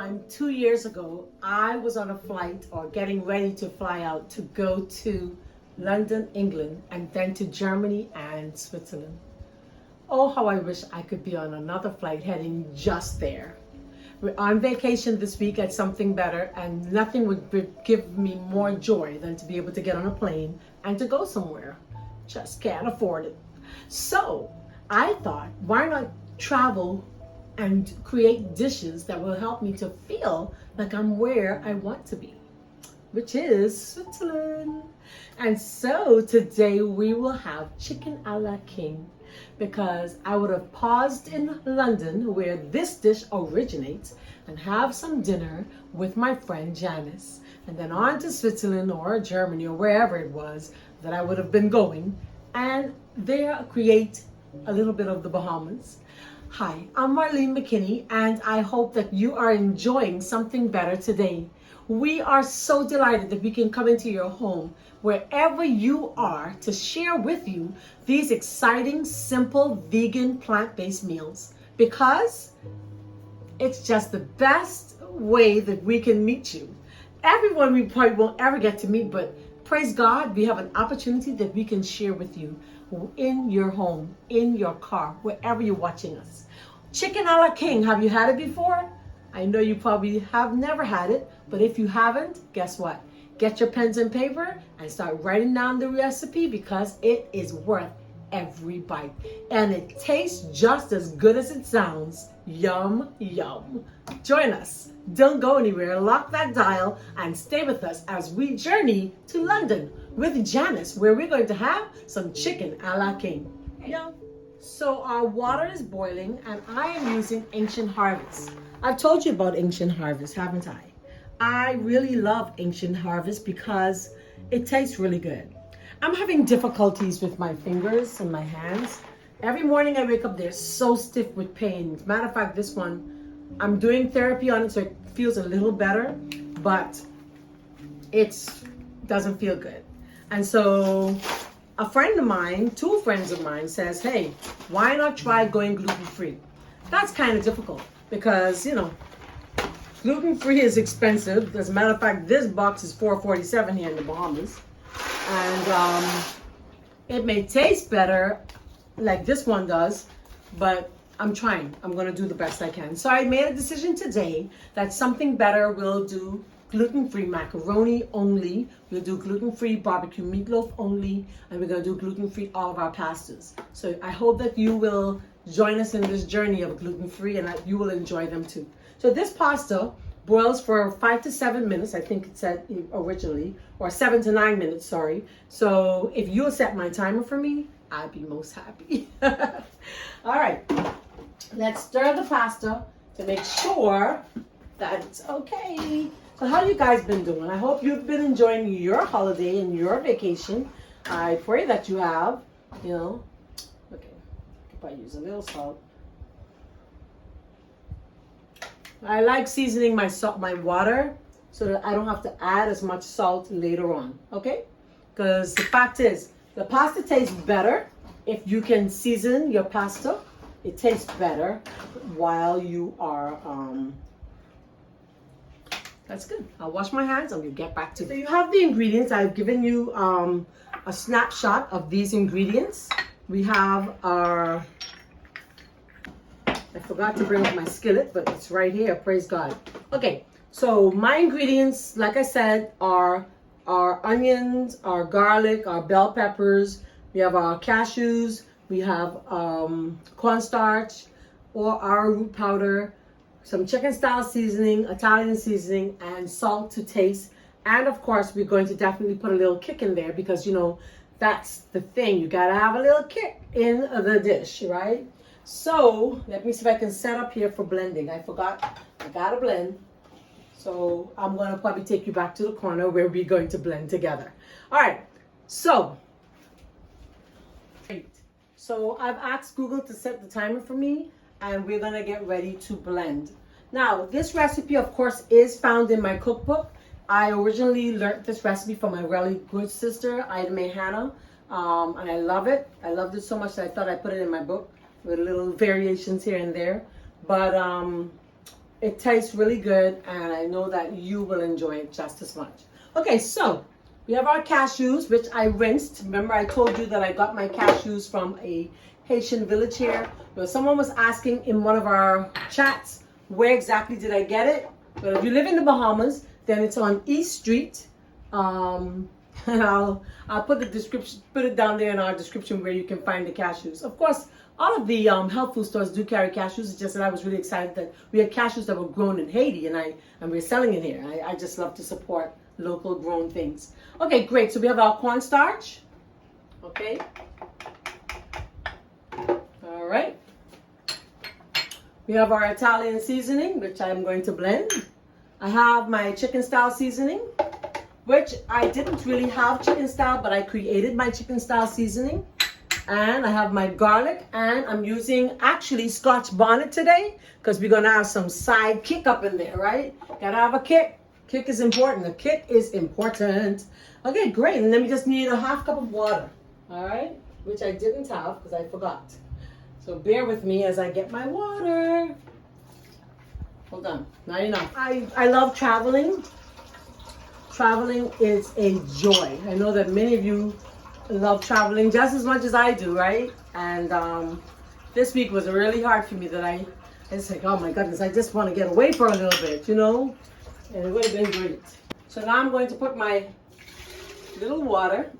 time 2 years ago, I was on a flight or getting ready to fly out to go to London, England, and then to Germany and Switzerland. Oh, how I wish I could be on another flight heading just there. We're on vacation this week at something better, and nothing would give me more joy than to be able to get on a plane and to go somewhere. Just can't afford it. So I thought, why not travel and create dishes that will help me to feel like I'm where I want to be, which is Switzerland. And so today we will have chicken a la king, because I would have paused in London where this dish originates and have some dinner with my friend Janice, and then on to Switzerland or Germany or wherever it was that I would have been going, and there create a little bit of the Bahamians. Hi, I'm Marlene McKinney, and I hope that you are enjoying something better today. We are so delighted that we can come into your home, wherever you are, to share with you these exciting, simple, vegan, plant-based meals, because it's just the best way that we can meet you. Everyone we probably won't ever get to meet, but praise God, we have an opportunity that we can share with you in your home, in your car, wherever you're watching us. Chicken a la king, have you had it before? I know you probably have never had it, but if you haven't, guess what? Get your pens and paper and start writing down the recipe, because it is worth every bite. And it tastes just as good as it sounds. Yum, yum. Join us. Don't go anywhere. Lock that dial and stay with us as we journey to London with Janice, where we're going to have some chicken a la king. Yeah. So our water is boiling, and I am using Ancient Harvest. I've told you about Ancient Harvest, haven't I? I really love Ancient Harvest because it tastes really good. I'm having difficulties with my fingers and my hands. Every morning I wake up, they're so stiff with pain. Matter of fact, this one, I'm doing therapy on it, so it feels a little better, but it doesn't feel good. And so a friend of mine, two friends of mine, says, hey, why not try going gluten-free? That's kind of difficult because, you know, gluten-free is expensive. As a matter of fact, this box is $4.47 here in the Bahamas. And it may taste better like this one does, but I'm trying. I'm going to do the best I can. So I made a decision today that something better will do gluten-free macaroni only. We'll do gluten-free barbecue meatloaf only. And we're going to do gluten-free all of our pastas. So I hope that you will join us in this journey of gluten-free and that you will enjoy them too. So this pasta boils for 5 to 7 minutes, I think it said originally, or 7 to 9 minutes, sorry. So if you'll set my timer for me, I'd be most happy. All right, let's stir the pasta to make sure that it's okay. So how you guys been doing? I hope you've been enjoying your holiday and your vacation. I pray that you have, you know. Okay, if I use a little salt. I like seasoning my salt, my water, so that I don't have to add as much salt later on, okay? Because the fact is, the pasta tastes better if you can season your pasta. It tastes better while you are, that's good. I'll wash my hands and we'll get back to it. So you have the ingredients. I've given you a snapshot of these ingredients. We have our, I forgot to bring up my skillet, but it's right here, praise God. Okay, so my ingredients, like I said, are our onions, our garlic, our bell peppers. We have our cashews. We have cornstarch or arrowroot powder, some chicken style seasoning, Italian seasoning, and salt to taste. And of course, we're going to definitely put a little kick in there because, you know, that's the thing. You gotta have a little kick in the dish, right? So let me see if I can set up here for blending. I forgot, I gotta blend. So I'm gonna probably take you back to the corner where we're going to blend together. All right, so I've asked Google to set the timer for me, and we're gonna get ready to blend. Now, this recipe, of course, is found in my cookbook. I originally learned this recipe from my really good sister, Ida Mae Hannah, and I love it. I loved it so much that I thought I'd put it in my book with little variations here and there. But It tastes really good, and I know that you will enjoy it just as much. Okay, so we have our cashews, which I rinsed. Remember, I told you that I got my cashews from a Haitian village here. Well, someone was asking in one of our chats, where exactly did I get it? But if you live in the Bahamas, then it's on East Street. And I'll put the description, put it down there in our description where you can find the cashews. Of course, all of the health food stores do carry cashews. It's just that I was really excited that we had cashews that were grown in Haiti, and we're selling it here. I just love to support local grown things. Okay, great. So we have our cornstarch. Okay. All right. We have our Italian seasoning, which I'm going to blend. I have my chicken style seasoning, which I didn't really have chicken style, but I created my chicken style seasoning. And I have my garlic, and I'm using actually Scotch bonnet today because we're gonna have some side kick up in there, right? Gotta have a kick. Kick is important. A kick is important. Okay, great. And then we just need a half cup of water, all right? Which I didn't have because I forgot. So bear with me as I get my water. Hold on, not enough. I love traveling. Traveling is a joy. I know that many of you love traveling just as much as I do, right? And this week was really hard for me that I was like, oh my goodness, I just want to get away for a little bit, you know? And it would have been great. So now I'm going to put my little water,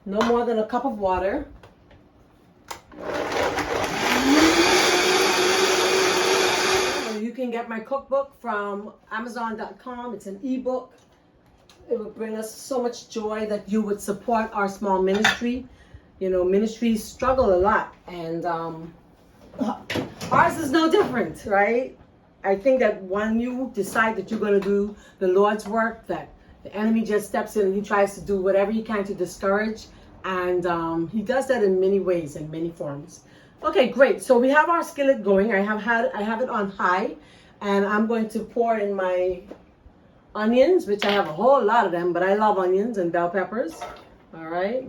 no more than a cup of water. You can get my cookbook from Amazon.com. It's an ebook. It would bring us so much joy that you would support our small ministry. You know, ministries struggle a lot, and ours is no different, right? I think that when you decide that you're going to do the Lord's work, that the enemy just steps in and he tries to do whatever he can to discourage, and he does that in many ways, in many forms. Okay, great. So we have our skillet going. I have it on high, and I'm going to pour in my onions, which I have a whole lot of them, but I love onions and bell peppers. All right.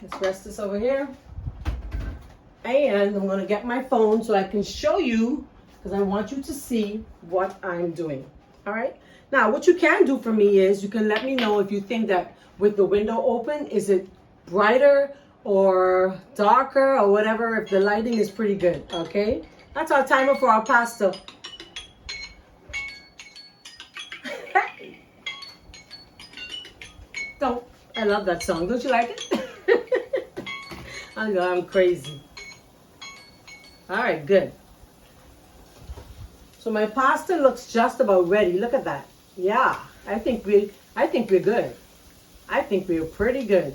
Let's rest this over here. And I'm going to get my phone so I can show you, because I want you to see what I'm doing. All right. Now, what you can do for me is you can let me know if you think that with the window open, is it brighter or darker or whatever, if the lighting is pretty good. Okay. That's our timer for our pasta. I love that song. Don't you like it? I know I'm crazy. All right, good. So my pasta looks just about ready. Look at that. Yeah, I think we're good. I think we're pretty good.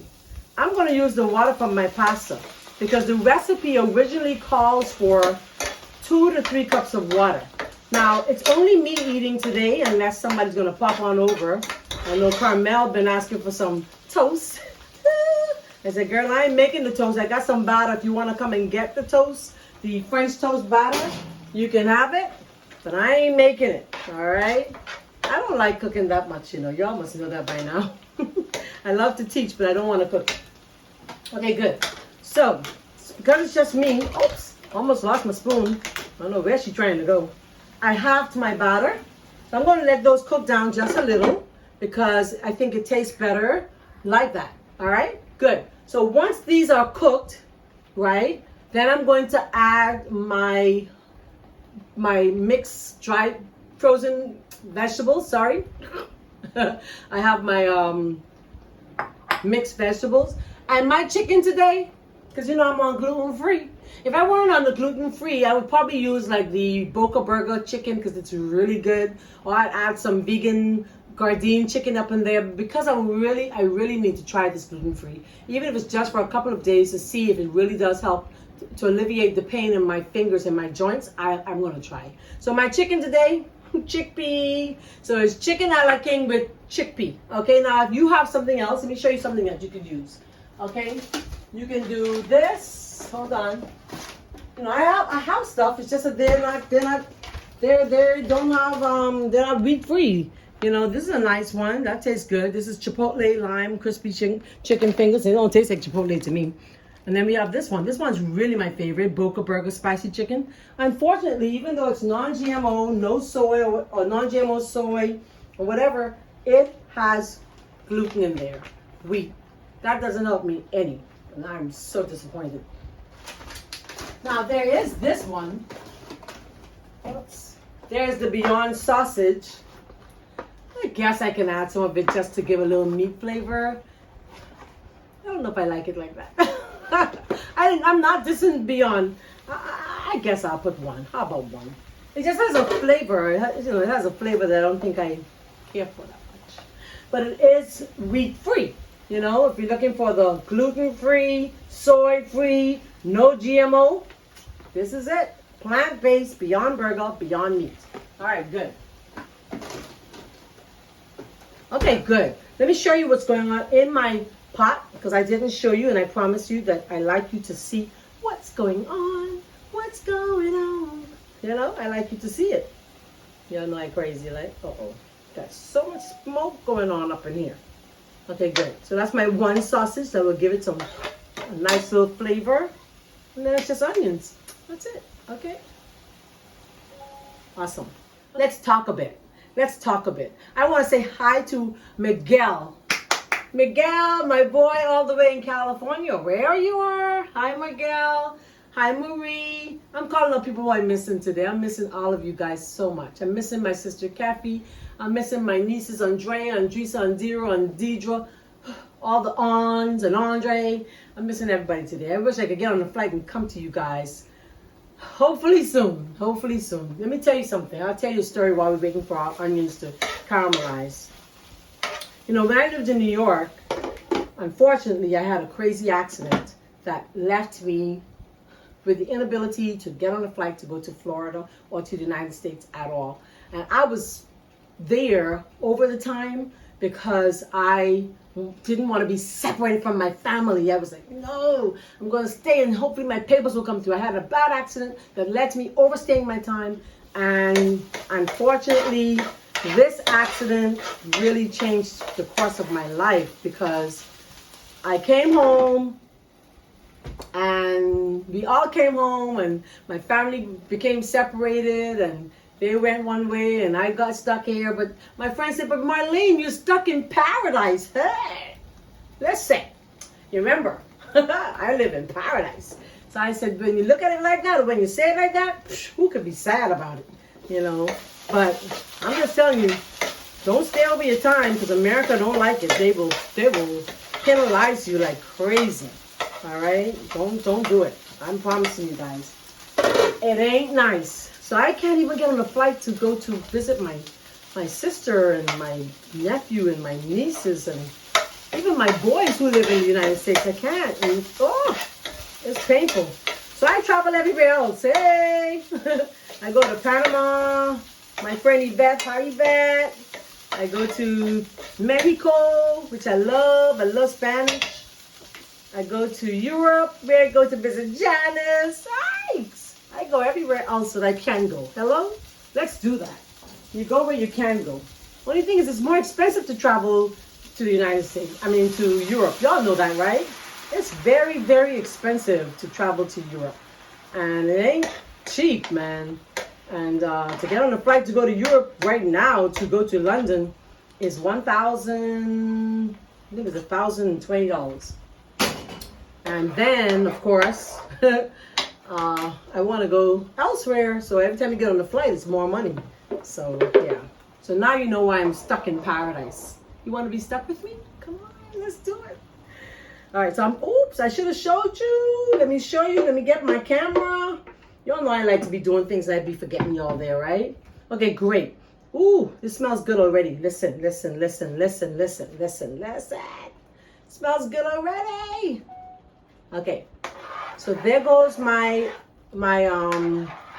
I'm going to use the water from my pasta because the recipe originally calls for 2 to 3 cups of water. Now, it's only me eating today unless somebody's going to pop on over. I know Carmel been asking for some toast. I said, girl, I ain't making the toast. I got some batter. If you want to come and get the toast, the French toast batter, you can have it. But I ain't making it, all right? I don't like cooking that much, you know. Y'all must know that by now. I love to teach, but I don't want to cook. Okay, good. So, because it's just me, oops, almost lost my spoon. I don't know where she's trying to go. I halved my batter. So I'm going to let those cook down just a little because I think it tastes better like that. All right, good. So once these are cooked, right, then I'm going to add my mixed dried frozen vegetables. Sorry. I have my mixed vegetables and my chicken today, because you know I'm on gluten-free. If I weren't on the gluten-free, I would probably use like the Boca Burger chicken because it's really good, or I'd add some vegan Gardein chicken up in there because I really need to try this gluten-free, even if it's just for a couple of days to see if it really does help to alleviate the pain in my fingers and my joints. I'm going to try. So my chicken today, chickpea. So it's chicken a la king with chickpea. Okay, now if you have something else, let me show you something that you could use. Okay, you can do this. Hold on. You know, I have stuff. It's just that they're not wheat free. You know, this is a nice one. That tastes good. This is chipotle lime crispy chicken fingers. They don't taste like chipotle to me. And then we have this one. This one's really my favorite, Boca Burger Spicy Chicken. Unfortunately, even though it's non-GMO, no soy or non-GMO soy or whatever, it has gluten in there, wheat. That doesn't help me any, and I'm so disappointed. Now there is this one. Oops. There's the Beyond Sausage. I guess I can add some of it just to give a little meat flavor. I don't know if I like it like that. I'm not dissing Beyond. I guess I'll put one. How about one? It just has a flavor. It has a flavor that I don't think I care for that much. But it is wheat-free. You know, if you're looking for the gluten-free, soy-free, no GMO, this is it. Plant-based, Beyond Burger, Beyond Meat. All right, good. Okay, good. Let me show you what's going on in my pot, because I didn't show you, and I promise you that I like you to see what's going on. What's going on? You know, I like you to see it. You're like crazy, like, uh-oh. Got so much smoke going on up in here. Okay, good. So that's my one sausage that will give it a nice little flavor. And then it's just onions. That's it. Okay. Awesome. Let's talk a bit. Let's talk a bit. I want to say hi to Miguel. Miguel, my boy all the way in California. Where you are? Hi, Miguel. Hi, Marie. I'm calling up people who I'm missing today. I'm missing all of you guys so much. I'm missing my sister Kathy. I'm missing my nieces Andrea, Andresa, Andira, and Deidre. All the Ons and Andre. I'm missing everybody today. I wish I could get on a flight and come to you guys. Hopefully soon. Hopefully soon. Let me tell you something. I'll tell you a story while we're waiting for our onions to caramelize. You know, when I lived in New York, unfortunately, I had a crazy accident that left me with the inability to get on a flight to go to Florida or to the United States at all. And I was there over the time because I didn't want to be separated from my family. I was like, no, I'm going to stay and hopefully my papers will come through. I had a bad accident that led to me overstaying my time. And unfortunately, this accident really changed the course of my life because I came home and we all came home and my family became separated and they went one way and I got stuck here. But my friend said, but Marlene, you're stuck in paradise. Hey, listen, you remember, I live in paradise. So I said, when you look at it like that, or when you say it like that, who could be sad about it, you know? But I'm just telling you, don't stay over your time because America don't like it. They will penalize you like crazy. All right? Don't do it. I'm promising you guys. It ain't nice. So I can't even get on a flight to go to visit my sister and my nephew and my nieces and even my boys who live in the United States. I can't. And, it's painful. So I travel everywhere else. Hey! I go to Panama. My friend Yvette. Hi, Yvette. I go to Mexico, which I love. I love Spanish. I go to Europe, where I go to visit Janice. Yikes! I go everywhere else that I can go. Hello? Let's do that. You go where you can go. Only thing is, it's more expensive to travel to the United States. I mean, to Europe. Y'all know that, right? It's very, very expensive to travel to Europe. And it ain't cheap, man. And to get on a flight to go to Europe right now, to go to London, is $1,020. And then, of course, I want to go elsewhere. So every time you get on the flight, it's more money. So, yeah. So now you know why I'm stuck in paradise. You want to be stuck with me? Come on, let's do it. All right, so oops, I should have showed you. Let me show you. Let me get my camera. Y'all know I like to be doing things I'd be forgetting y'all there, right? Okay, great. Ooh, this smells good already. Listen, listen, listen, listen, listen, listen, listen. Smells good already. Okay, so there goes my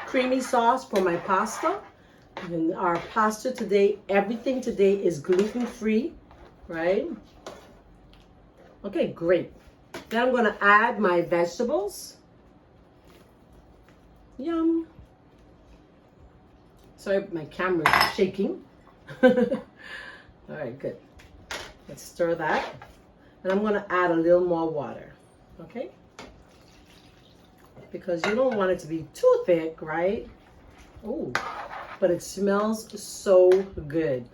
creamy sauce for my pasta. And our pasta today, everything today is gluten-free, right? Okay, great. Then I'm going to add my vegetables. Yum. Sorry, my camera is shaking. All right, good. Let's stir that. And I'm going to add a little more water. Okay? because you don't want it to be too thick, right? Oh, but it smells so good.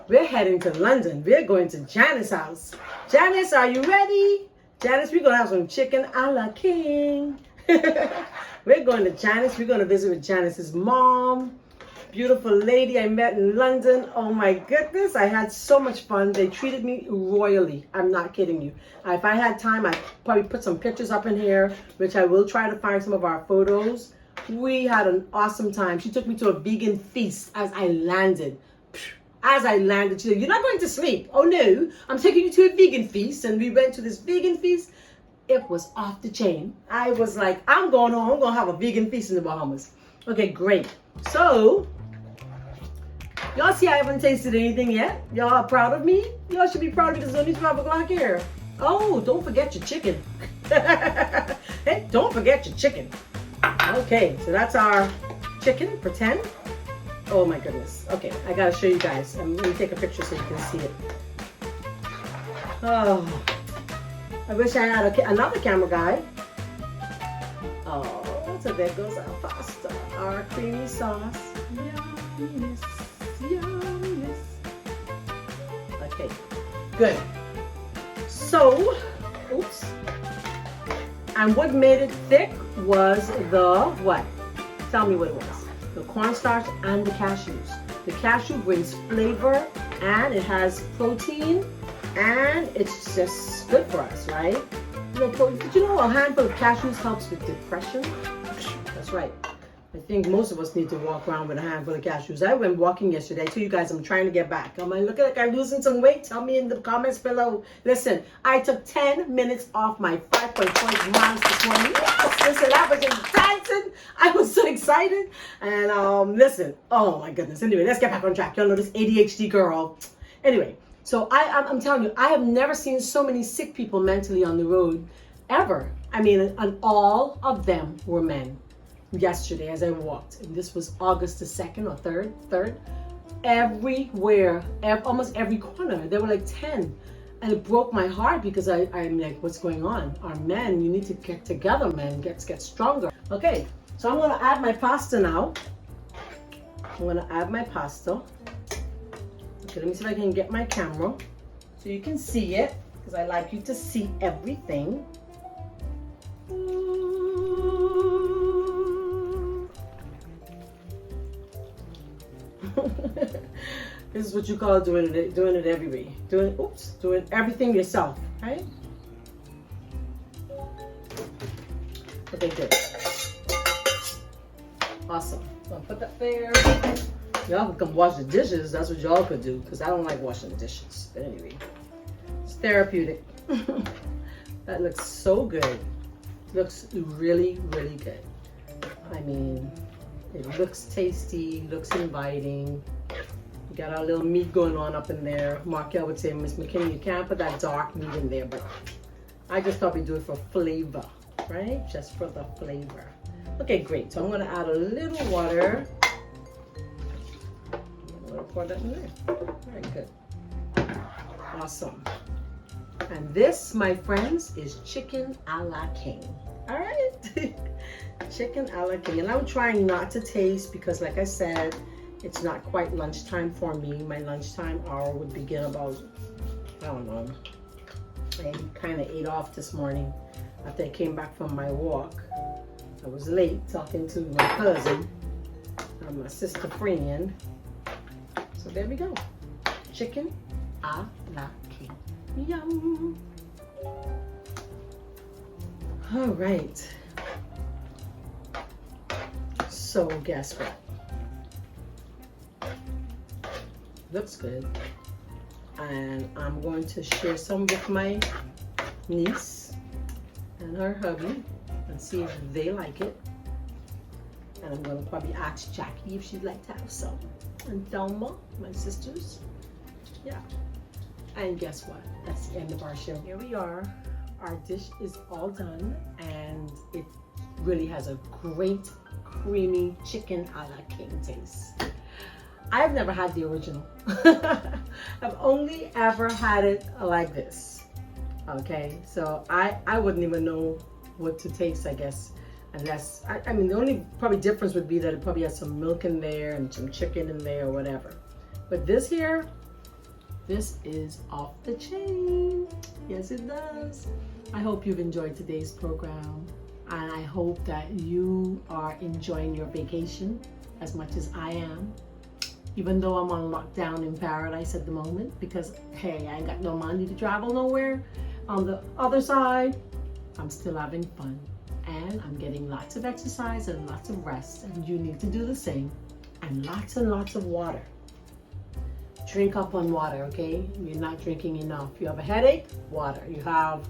We're heading to London. We're going to Janice's house. Janice, are you ready? Janice, we're going to have some chicken a la king. We're going to Janice. We're going to visit with Janice's mom. Beautiful lady I met in London. Oh my goodness, I had so much fun. They treated me royally. I'm not kidding you. If I had time, I'd probably put some pictures up in here, which I will try to find some of our photos. We had an awesome time. She took me to a vegan feast as I landed. As I landed, she said, "You're not going to sleep." Oh no, I'm taking you to a vegan feast. And we went to this vegan feast. It was off the chain. I was like, I'm going home. I'm going to have a vegan feast in the Bahamas. Okay, great. So, y'all see I haven't tasted anything yet? Y'all are proud of me? Y'all should be proud of me because it's only 12 o'clock here. Oh, don't forget your chicken. Hey, don't forget your chicken. Okay, so that's our chicken for 10. Oh my goodness. Okay, I gotta show you guys. Let me take a picture so you can see it. Oh, I wish I had another camera guy. Oh, so there goes our pasta, our creamy sauce. Yumminess, yumminess. Okay, good. So, oops. And what made it thick was the what? Tell me what it was. The cornstarch and the cashews. The cashew brings flavor and it has protein and it's just good for us, right? Did you know a handful of cashews helps with depression? That's right. I think most of us need to walk around with a handful of cashews. I went walking yesterday. I tell you guys, I'm trying to get back. I'm like, look like I'm losing some weight. Tell me in the comments below. Listen, I took 10 minutes off my 5.4 miles this morning. Yes, listen, I was just dancing. I was so excited. And listen, oh my goodness. Anyway, let's get back on track. Y'all know this ADHD girl. Anyway, so I'm telling you, I have never seen so many sick people mentally on the road ever. I mean, and all of them were men. Yesterday as I walked, and this was August the 2nd or 3rd, everywhere, almost every corner, there were like 10. And it broke my heart because I'm like, what's going on? Our men, you need to get together, man, get stronger. Okay, so I'm gonna add my pasta now. I'm gonna add my pasta. Okay, let me see if I can get my camera so you can see it, because I like you to see everything. This is what you call doing it every way. Doing everything yourself, right? Okay, good. Awesome. So I'll put that there. Y'all can come wash the dishes. That's what y'all could do, because I don't like washing the dishes. But anyway, it's therapeutic. That looks so good. Looks really, really good. I mean, it looks tasty, looks inviting. We got our little meat going on up in there. Markel would say, Miss McKinney, you can't put that dark meat in there, but I just thought we'd do it for flavor, right? Just for the flavor. Okay, great. So I'm gonna add a little water. I'm gonna pour that in there. Very good. Awesome. And this, my friends, is chicken a la king. All right. Chicken a la king. And I'm trying not to taste because, like I said, it's not quite lunchtime for me. My lunchtime hour would begin about, I don't know, I kind of ate off this morning after I came back from my walk. I was late talking to my cousin, my sister friend. So there we go. Chicken a la king. Yum. All right. So guess what? Looks good. And I'm going to share some with my niece and her hubby and see if they like it. And I'm going to probably ask Jackie if she'd like to have some. And Thelma, my sisters. Yeah. And guess what? That's the end of our show. Here we are. Our dish is all done, and it really has a great creamy chicken a la king taste. I've never had the original. I've only ever had it like this. Okay, so I wouldn't even know what to taste, I guess. Unless, I mean, the only probably difference would be that it probably has some milk in there and some chicken in there or whatever. But this here, this is off the chain. Yes, it does. I hope you've enjoyed today's program. And I hope that you are enjoying your vacation as much as I am. Even though I'm on lockdown in paradise at the moment, because hey, I ain't got no money to travel nowhere. On the other side, I'm still having fun. And I'm getting lots of exercise and lots of rest. And you need to do the same. And lots of water. Drink up on water, okay? You're not drinking enough. You have a headache, water. You have,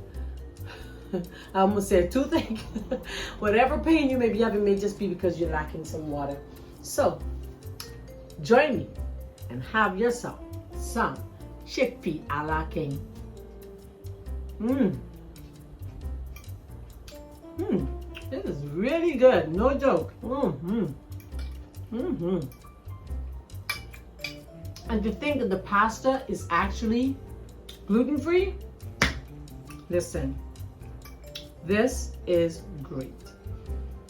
I almost said toothache. Whatever pain you may be having may just be because you're lacking some water. So, join me and have yourself some Pea A La King. This is really good, no joke. And to think that the pasta is actually gluten-free, listen, this is great.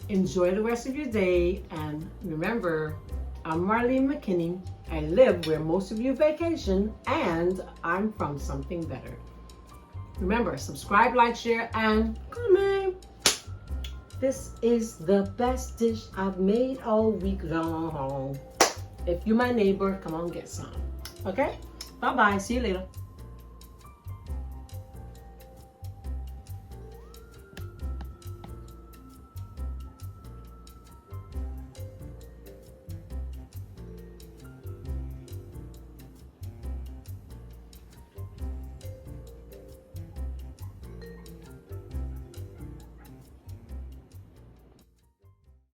Enjoy the rest of your day, and remember, I'm Marlene McKinney. I live where most of you vacation, and I'm from something better. Remember, subscribe, like, share, and comment. This is the best dish I've made all week long. If you're my neighbor, come on, get some. Okay? Bye-bye. See you later.